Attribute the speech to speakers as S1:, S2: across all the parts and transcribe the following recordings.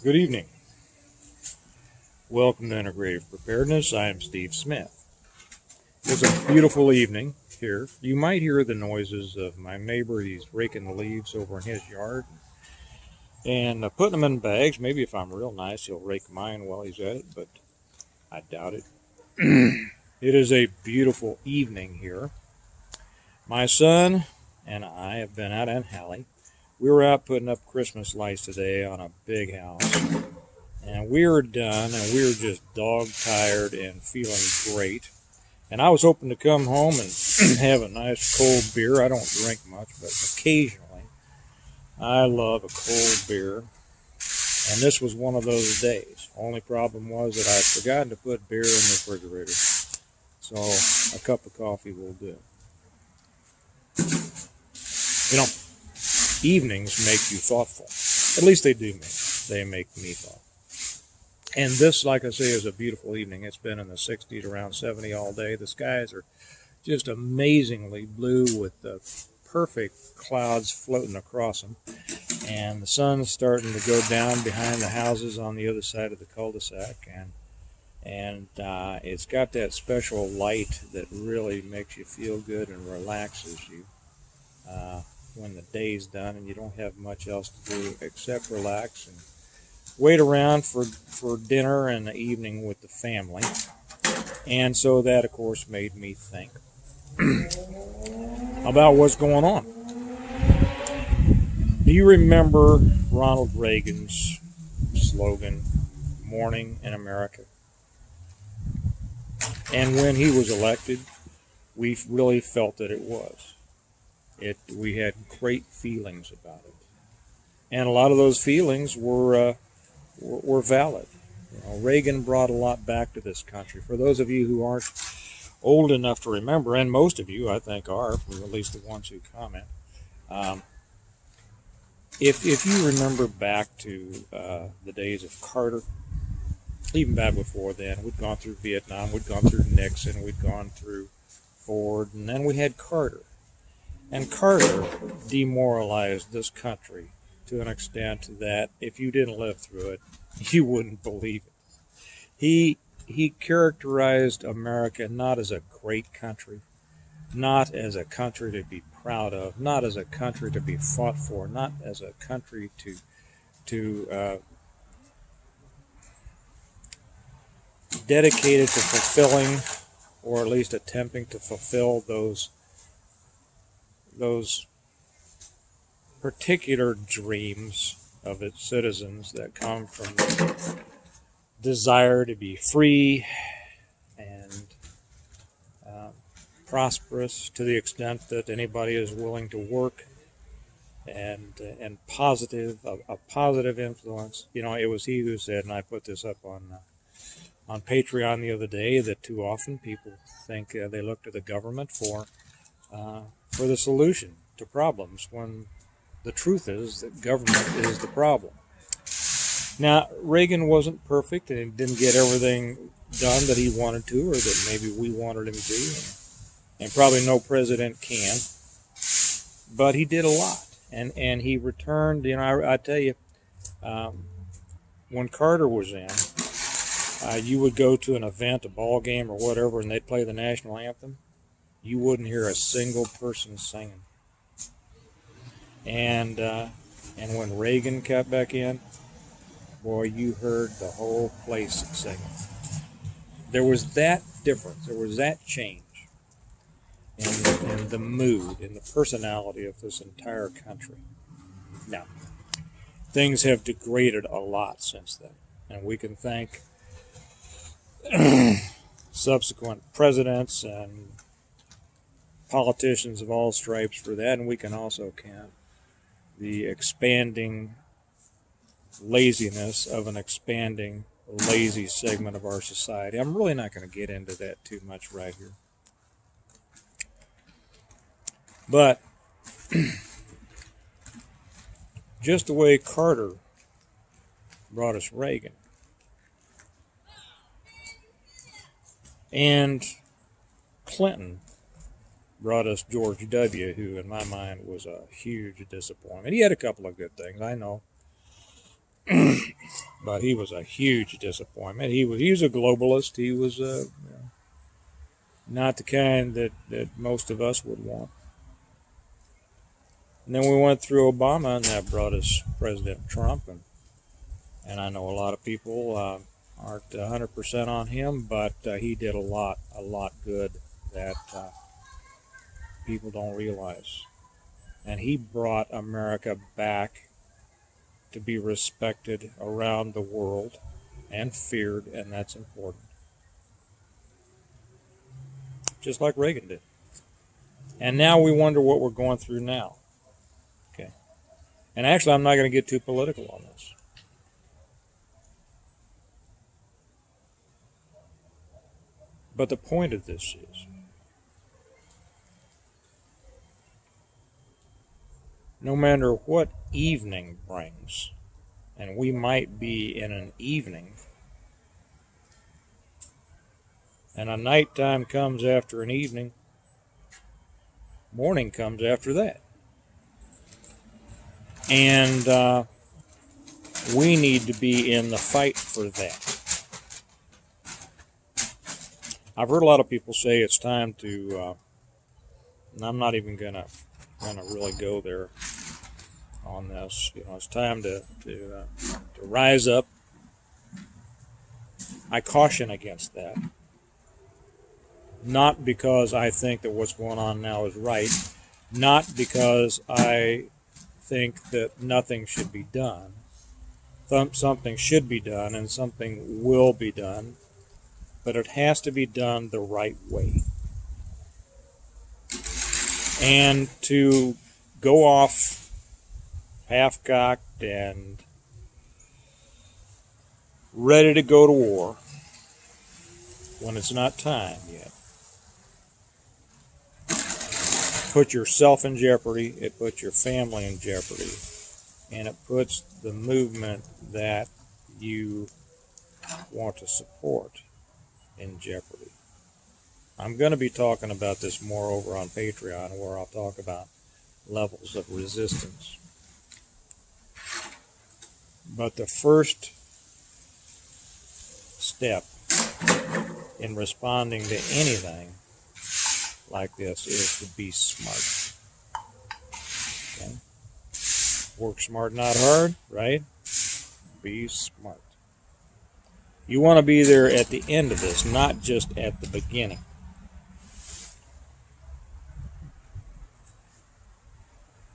S1: Good evening. Welcome to Integrative Preparedness. I am Steve Smith. It's a beautiful evening here. You might hear the noises of my neighbor. He's raking the leaves over in his yard and putting them in bags. Maybe if I'm real nice, he'll rake mine while he's at it, but I doubt it. It is a beautiful evening here. My son and I have been out in Hallie. We were out putting up Christmas lights today on a big house, and we were done, and we were just dog-tired and feeling great. And I was hoping to come home and have a nice cold beer. I don't drink much, but occasionally I love a cold beer, and this was one of those days. Only problem was that I'd forgotten to put beer in the refrigerator, so a cup of coffee will do. You know, evenings make you thoughtful. At least they do me. They make me thoughtful. And this, like I say, is a beautiful evening. It's been in the 60s, around 70 all day. The skies are just amazingly blue with the perfect clouds floating across them. And the sun's starting to go down behind the houses on the other side of the cul-de-sac. And it's got that special light that really makes you feel good and relaxes you when the day's done and you don't have much else to do except relax and wait around for dinner and the evening with the family. And so that, of course, made me think about what's going on. Do you remember Ronald Reagan's slogan, "Morning in America"? And when he was elected, we really felt that it was. We had great feelings about it. And a lot of those feelings were valid. You know, Reagan brought a lot back to this country. For those of you who aren't old enough to remember, and most of you I think are, for at least the ones who comment, if you remember back to the days of Carter, even back before then, we'd gone through Vietnam, we'd gone through Nixon, we'd gone through Ford, and then we had Carter. And Carter demoralized this country to an extent that if you didn't live through it, you wouldn't believe it. He characterized America not as a great country, not as a country to be proud of, not as a country to be fought for, not as a country to dedicated to fulfilling, or at least attempting to fulfill those particular dreams of its citizens that come from the desire to be free and prosperous to the extent that anybody is willing to work and positive, a positive influence. You know, it was he who said, and I put this up on Patreon the other day, that too often people think they look to the government for the solution to problems, when the truth is that government is the problem. Now, Reagan wasn't perfect and he didn't get everything done that he wanted to, or that maybe we wanted him to, and probably no president can, but he did a lot, and he returned. You know, I tell you, when Carter was in, you would go to an event, a ball game or whatever, and they'd play the national anthem. You wouldn't hear a single person singing. And when Reagan got back in, boy, you heard the whole place singing. There was that difference. There was that change in the mood, in the personality of this entire country. Now, things have degraded a lot since then, and we can thank subsequent presidents and politicians of all stripes for that, and we can also count the expanding laziness of an expanding lazy segment of our society. I'm really not going to get into that too much right here. But just the way Carter brought us Reagan, and Clinton brought us George W., who in my mind was a huge disappointment. He had a couple of good things, I know. But he was a huge disappointment. He was a globalist. He was not the kind that most of us would want. And then we went through Obama, and that brought us President Trump. And I know a lot of people aren't 100% on him, but he did a lot good that people don't realize. And he brought America back to be respected around the world and feared, and that's important. Just like Reagan did. And now we wonder what we're going through now. Okay. And actually, I'm not going to get too political on this. But the point of this is, no matter what evening brings, and we might be in an evening, and a nighttime comes after an evening, morning comes after that. And we need to be in the fight for that. I've heard a lot of people say it's time to, and I'm not even gonna really go there on this. It's time to rise up. I caution against that. Not because I think that what's going on now is right, not because I think that nothing should be done. Something should be done and something will be done, but it has to be done the right way. And to go off half-cocked and ready to go to war when it's not time yet, put yourself in jeopardy, it puts your family in jeopardy, and it puts the movement that you want to support in jeopardy. I'm going to be talking about this more over on Patreon, where I'll talk about levels of resistance. But the first step in responding to anything like this is to be smart. Okay? Work smart, not hard, right? Be smart. You want to be there at the end of this, not just at the beginning.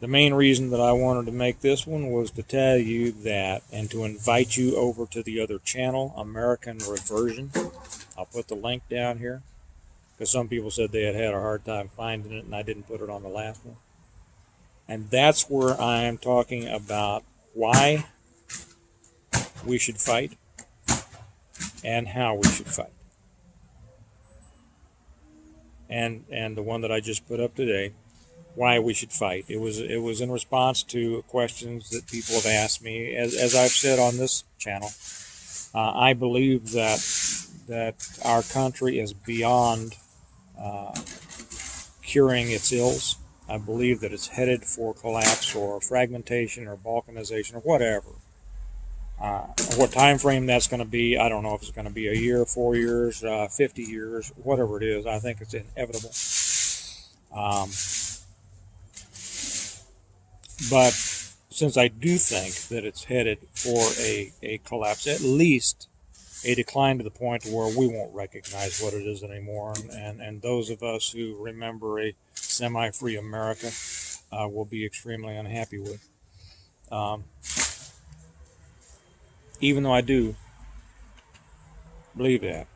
S1: The main reason that I wanted to make this one was to tell you that, and to invite you over to the other channel, American Reversion. I'll put the link down here, because some people said they had a hard time finding it, and I didn't put it on the last one. And that's where I am talking about why we should fight and how we should fight. And the one that I just put up today, why we should fight. It was in response to questions that people have asked me. As I've said on this channel, I believe that our country is beyond curing its ills. I believe that it's headed for collapse or fragmentation or balkanization or whatever. What time frame that's going to be, I don't know if it's going to be a year, 4 years, 50 years, whatever it is. I think it's inevitable. But since I do think that it's headed for a collapse, at least a decline to the point where we won't recognize what it is anymore, and those of us who remember a semi-free America will be extremely unhappy with. Even though I do believe that,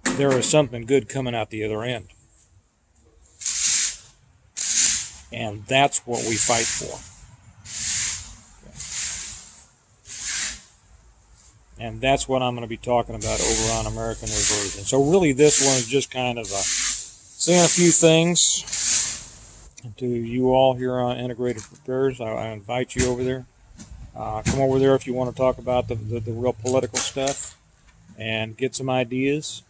S1: there is something good coming out the other end. And that's what we fight for. And that's what I'm going to be talking about over on American Reversion. So really this one is just kind of saying a few things to you all here on Integrated Preparers. I invite you over there. Come over there if you want to talk about the real political stuff and get some ideas.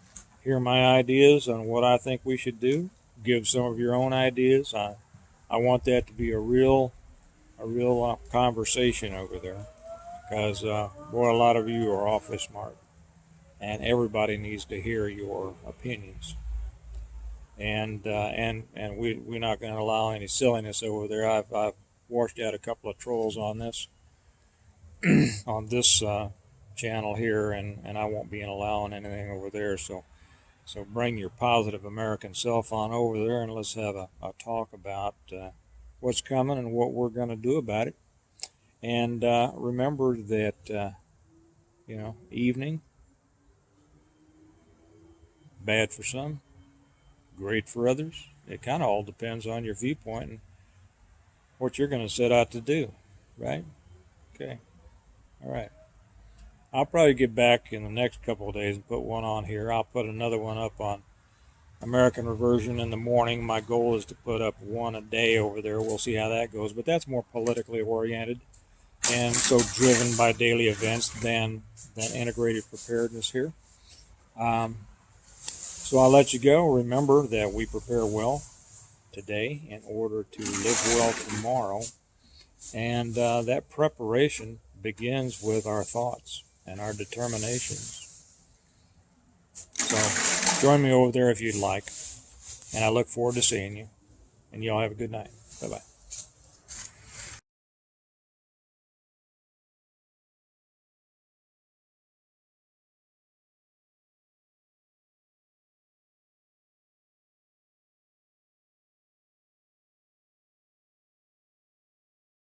S1: Hear my ideas on what I think we should do. Give some of your own ideas. I want that to be a real real conversation over there, because boy, a lot of you are awfully smart, and everybody needs to hear your opinions. And we're not going to allow any silliness over there. I've washed out a couple of trolls on this channel here, and I won't be allowing anything over there. So bring your positive American self on over there, and let's have a talk about what's coming and what we're going to do about it. And remember that evening, bad for some, great for others. It kind of all depends on your viewpoint and what you're going to set out to do, right? Okay. All right. I'll probably get back in the next couple of days and put one on here. I'll put another one up on American Reversion in the morning. My goal is to put up one a day over there. We'll see how that goes. But that's more politically oriented and so driven by daily events than integrated preparedness here. So I'll let you go. Remember that we prepare well today in order to live well tomorrow. And that preparation begins with our thoughts and our determinations. So join me over there if you'd like. And I look forward to seeing you. And y'all have a good night. Bye-bye.